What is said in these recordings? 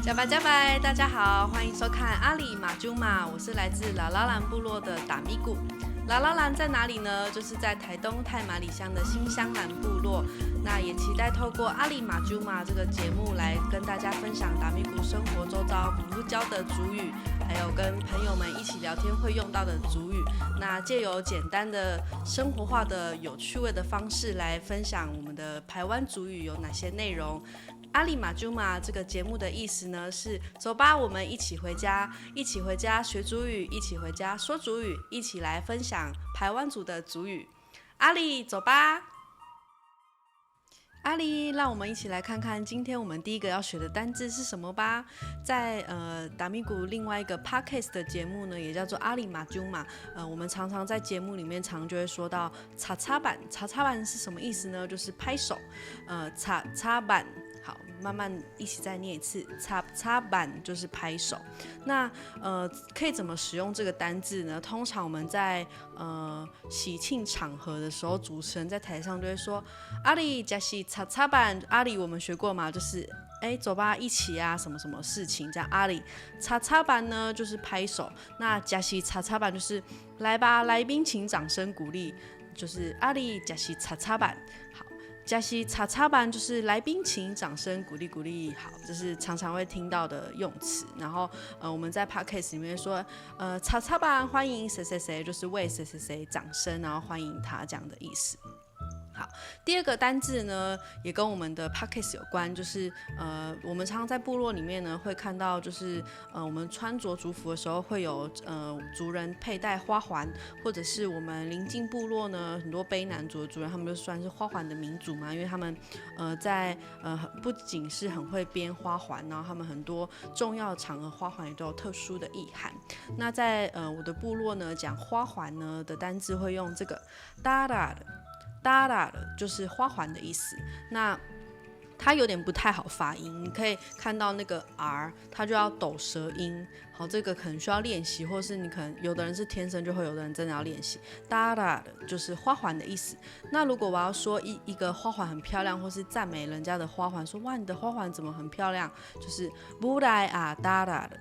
加拜加拜，大家好，欢迎收看阿里马朱马，我是来自拉拉兰部落的达咪咕。拉拉兰在哪里呢？就是在台东太麻里乡的新香兰部落。那也期待透过阿里马朱马这个节目来跟大家分享达咪咕生活周遭不教的族语，还有跟朋友们一起聊天会用到的族语。那借由简单的生活化的有趣味的方式来分享我们的排湾族语有哪些内容。阿里马朱马这个节目的意思呢是走吧，我们一起回家，一起回家学族语，一起回家说族语，一起来分享排湾族的族语。阿里，走吧！阿里，让我们一起来看看今天我们第一个要学的单字是什么吧。在达咪咕另外一个 podcast 的节目呢，也叫做阿里马朱马。我们常常在节目里面就会说到擦擦板，擦擦板是什么意思呢？就是拍手。擦擦板。好，慢慢一起再念一次，擦擦板就是拍手。那可以怎么使用这个单字呢？通常我们在喜庆场合的时候，主持人在台上就会说：“阿里加西擦擦板。”阿里我们学过嘛，就是走吧，一起啊，什么什么事情这样。阿里擦擦板呢，就是拍手。那加西擦擦板就是来吧，来宾请掌声鼓励，就是阿里加西擦擦板。好。加西擦擦板就是来宾请掌声鼓励鼓励，好，这是常常会听到的用词。然后我们在 podcast 里面说，擦擦板欢迎谁谁谁，就是为谁谁谁掌声，然后欢迎他这样的意思。好，第二个单字呢，也跟我们的 podcast 有关，就是我们常常在部落里面呢会看到，就是我们穿着族服的时候会有族人佩戴花环，或者是我们邻近部落呢很多卑南族的族人，他们就算是花环的民族嘛，因为他们在不仅是很会编花环，然后他们很多重要的场合花环也都有特殊的意涵。那在我的部落呢，讲花环呢的单字会用这个哒哒的。哒哒的就是花环的意思，那它有点不太好发音，你可以看到那个 R， 它就要抖舌音。好，这个可能需要练习，或是你可能有的人是天生就会，有的人真的要练习。哒哒的就是花环的意思。那如果我要说一个花环很漂亮，或是赞美人家的花环，说哇你的花环怎么很漂亮，就是不来啊哒哒的。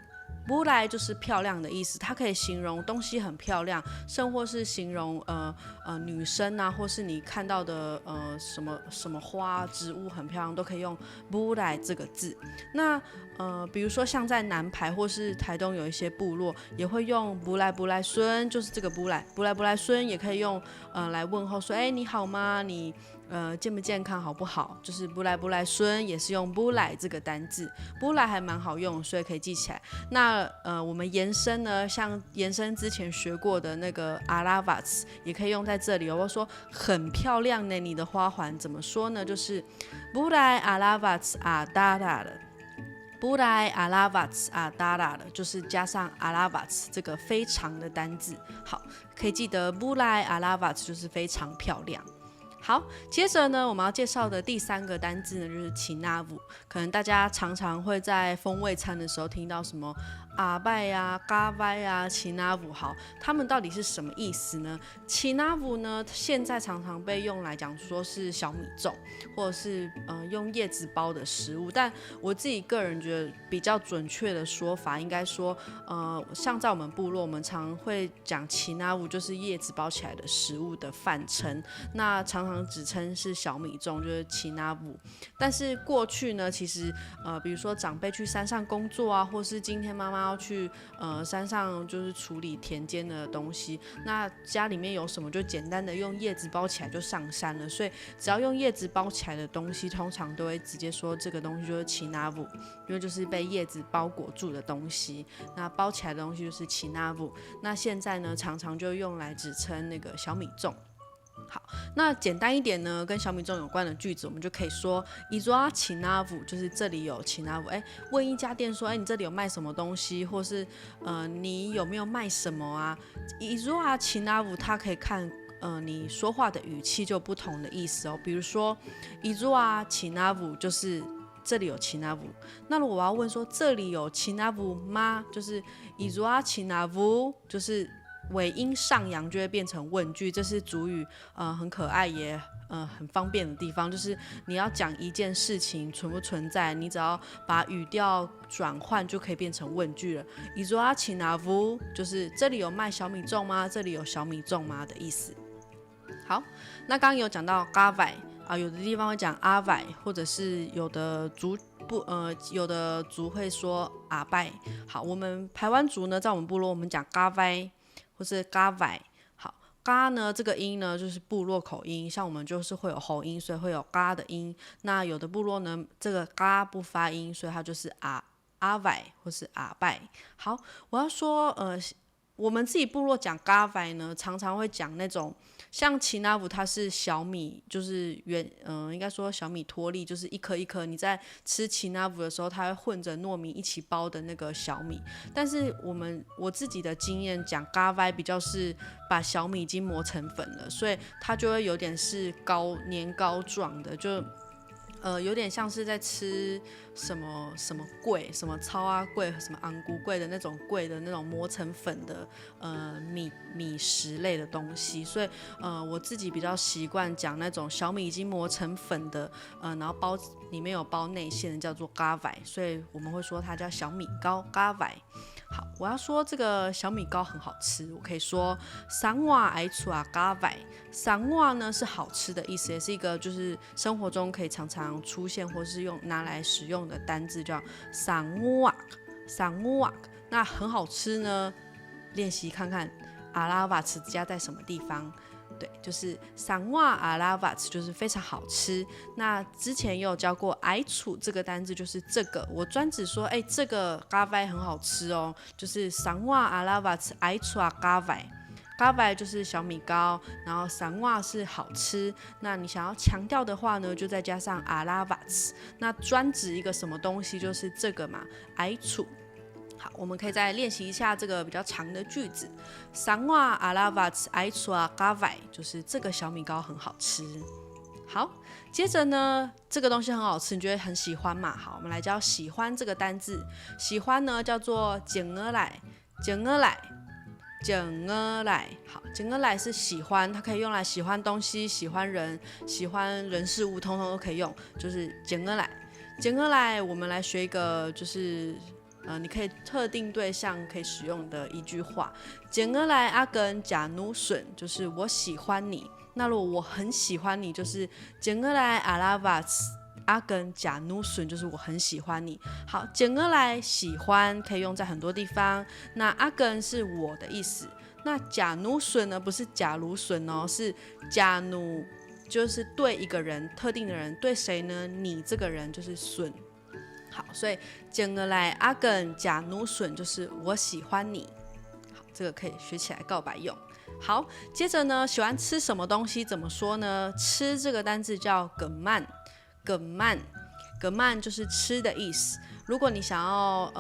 不来就是漂亮的意思，它可以形容东西很漂亮，甚或是形容女生啊，或是你看到的什么什么花植物很漂亮，都可以用不来这个字。那比如说像在南排或是台东有一些部落也会用不来不来孙，就是这个不来不来不来孙，也可以用来问候说你好吗？你健不健康好不好？就是不来不来孙也是用不来这个单字，不来还蛮好用，所以可以记起来。那我们延伸呢，像延伸之前学过的那个阿拉瓦茨，也可以用在这里。我说很漂亮呢，你的花环怎么说呢？就是不来阿拉瓦茨啊哒哒的。不来阿拉瓦茨啊哒哒的，就是加上阿拉瓦茨这个非常的单字。好，可以记得不来阿拉瓦茨就是非常漂亮。好，接着呢，我们要介绍的第三个单字呢，就是奇纳舞。可能大家常常会在风味餐的时候听到什么阿拜啊、嘎拜啊、奇纳舞。好，他们到底是什么意思呢？奇纳舞呢，现在常常被用来讲说是小米粽，或者是用叶子包的食物。但我自己个人觉得比较准确的说法，应该说像在我们部落，我们常会讲奇纳舞，就是叶子包起来的食物的泛称。那常常只称是小米粽，就是奇纳布。但是过去呢，其实比如说长辈去山上工作啊，或是今天妈妈要去山上就是处理田间的东西，那家里面有什么就简单的用叶子包起来就上山了。所以只要用叶子包起来的东西，通常都会直接说这个东西就是奇纳布，因为就是被叶子包裹住的东西。那包起来的东西就是奇纳布。那现在呢，常常就用来指称那个小米粽。好，那简单一点呢，跟小米粽有关的句子，我们就可以说伊抓奇纳布，就是这里有奇纳布。问一家店说，你这里有卖什么东西，或是你有没有卖什么啊？伊抓奇纳布，它可以看你说话的语气就有不同的意思哦。比如说伊抓奇纳布就是这里有奇纳布。那如果我要问说这里有奇纳布吗？就是伊抓奇纳布，就是尾音上扬就会变成问句，这是主语很可爱也很方便的地方，就是你要讲一件事情存不存在，你只要把语调转换就可以变成问句了。伊佐阿奇纳夫就是这里有卖小米粽吗？这里有小米粽吗的意思。好，那刚刚有讲到嘎vai啊，有的地方会讲阿vai，或者是有的族有的族会说阿拜。好，我们排湾族呢，在我们部落我们讲嘎vai或是嘎vai。好，嘎呢这个音呢就是部落口音，像我们就是会有喉音，所以会有嘎的音。那有的部落呢，这个嘎不发音，所以它就是阿vai或是阿拜。好，我要说我们自己部落讲嘎vai呢，常常会讲那种像奇纳布，它是小米，就是应该说小米脱粒，就是一颗一颗。你在吃奇纳布的时候，它会混着糯米一起包的那个小米。但是我自己的经验讲嘎vai比较是把小米已经磨成粉了，所以它就会有点是年糕状的，就有点像是在吃什么什么桂，什么糙阿桂，什么昂菇桂的那种桂的那种磨成粉的米食类的东西，所以我自己比较习惯讲那种小米已经磨成粉的，然后里面有包内馅的叫做嘎vai，所以我们会说它叫小米糕嘎vai。好，我要说这个小米糕很好吃，我可以说桑瓦爱出啊嘎vai。桑瓦呢是好吃的意思，也是一个就是生活中可以常常出现或是拿来使用的单字，叫桑瓦。桑瓦那很好吃呢，练习看看阿拉瓦茨加在什么地方。对，就是桑瓦阿拉瓦茨就是非常好吃。那之前也有教过爱楚这个单字，就是这个我专指说，这个嘎vai很好吃哦，就是桑瓦阿拉瓦茨爱楚啊嘎vai。嘎vai就是小米糕，然后桑瓦是好吃。那你想要强调的话呢，就再加上阿拉瓦茨。那专指一个什么东西，就是这个嘛，爱楚。好，我们可以再练习一下这个比较长的句子。桑瓦阿拉瓦茨爱楚啊嘎vai，就是这个小米糕很好吃。好，接着呢，这个东西很好吃，你觉得很喜欢嘛？好，我们来教喜欢这个单字。喜欢呢叫做简而来，简而来。简而来，好，简而来是喜欢，它可以用来喜欢东西、喜欢人、喜欢人事物，通通都可以用，就是简而来。简而来，我们来学一个，就是你可以特定对象可以使用的一句话。简而来，阿根假努笋，就是我喜欢你。那如果我很喜欢你，就是简而来阿拉瓦斯。阿根假努笋就是我很喜欢你。好，简而来喜欢可以用在很多地方。那阿根是我的意思。那假努笋呢，不是假如笋哦，是假努，就是对一个人特定的人，对谁呢？你这个人就是笋。好，所以简而来阿根假努笋就是我喜欢你。好，这个可以学起来告白用。好，接着呢，喜欢吃什么东西怎么说呢？吃这个单字叫梗曼。梗曼就是吃的意思。如果你想要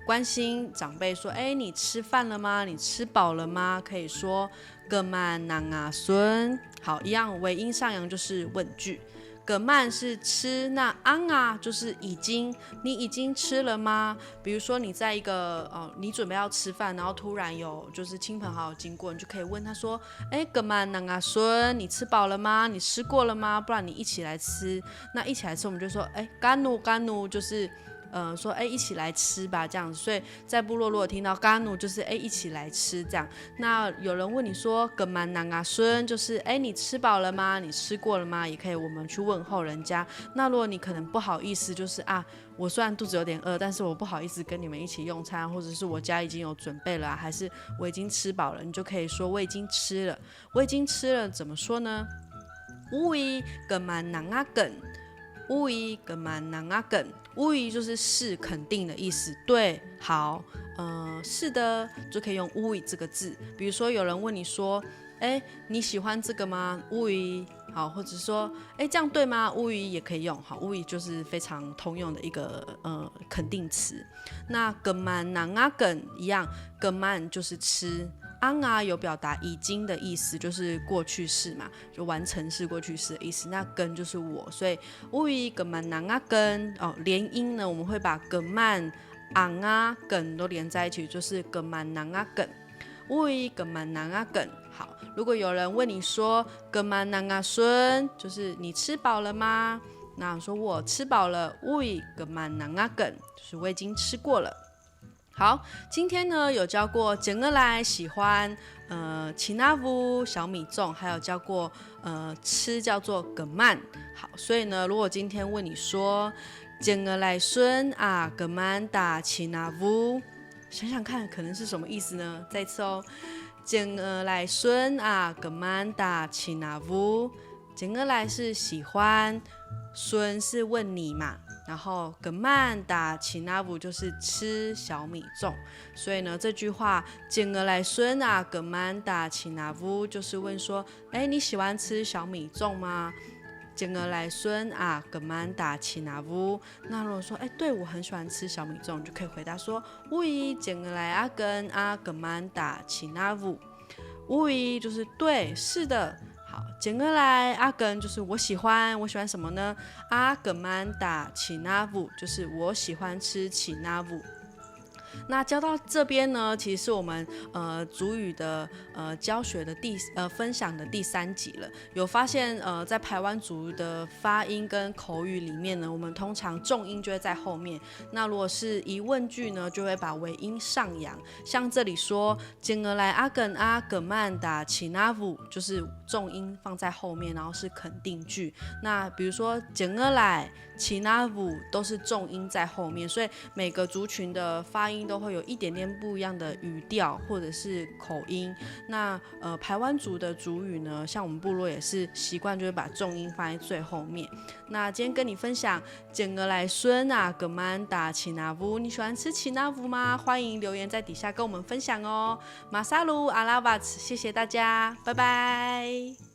关心长辈说，你吃饭了吗？你吃饱了吗？可以说梗曼囊啊孙。好，一样尾音上扬就是问句。梗曼是吃，那安啊就是已经，你已经吃了吗？比如说你在一个你准备要吃饭，然后突然有就是亲朋好友经过，你就可以问他说，梗曼囊啊孙，你吃饱了吗？你吃过了吗？不然你一起来吃。那一起来吃，我们就说，干努干努，就是说一起来吃吧这样子。所以在部落如果听到干努就是一起来吃这样。那有人问你说梗曼囊啊孙，就是你吃饱了吗？你吃过了吗？也可以我们去问候人家。那如果你可能不好意思，就是我虽然肚子有点饿，但是我不好意思跟你们一起用餐，或者是我家已经有准备了还是我已经吃饱了，你就可以说我已经吃了。我已经吃了怎么说呢？乌伊梗曼囊啊梗，乌伊梗曼囊啊梗。乌伊就是肯定的意思，对，好，是的，就可以用乌伊这个字。比如说有人问你说，你喜欢这个吗？乌伊，好，或者说，这样对吗？乌伊也可以用，好，乌伊就是非常通用的一个肯定词。那梗曼囊啊梗一样，梗曼就是吃。安啊有表达已经的意思，就是过去式嘛，就完成式过去式的意思。那跟就是我，所以乌伊梗曼囊啊跟连音呢，我们会把梗曼昂啊梗都连在一起，就是梗曼囊啊梗。喂格曼南阿梗。好，如果有人问你说格曼南阿孙，就是你吃饱了吗？那我说我吃饱了，喂格曼南阿梗，就是我已经吃过了。好，今天呢有教过简而来喜欢奇纳夫小米粽，还有教过吃叫做葛曼。好，所以呢，如果今天问你说简而来孙啊葛曼达奇纳夫，想想看可能是什么意思呢？再一次哦，简而来孙啊葛曼达奇纳夫，简而来是喜欢，孙是问你嘛。然后葛曼达奇纳布就是吃小米粽，所以呢这句话简而来孙啊葛曼达奇纳布就是问说，哎，你喜欢吃小米粽吗？简而来孙啊葛曼达奇纳布。那如果说，哎，对我很喜欢吃小米粽，就可以回答说，喂，简而来阿根啊葛曼达奇纳布。喂，就是对，是的。好，简而来阿根就是我喜欢什么呢？阿格曼达奇纳布就是我喜欢吃奇纳布。那教到这边呢，其实是我们族语的教学的分享的第3集了。有发现在排湾族的发音跟口语里面呢，我们通常重音就会在后面。那如果是疑问句呢，就会把尾音上扬。像这里说简而来阿根阿格曼达奇纳布，就是重音放在后面，然后是肯定句。那比如说简而来奇纳布都是重音在后面，所以每个族群的发音都会有一点点不一样的语调或者是口音。那排湾族的族语呢，像我们部落也是习惯就是把重音放在最后面。那今天跟你分享简而来孙啊格曼达奇纳布，你喜欢吃奇纳布吗？欢迎留言在底下跟我们分享哦。马萨鲁阿拉瓦茨，谢谢大家，拜拜。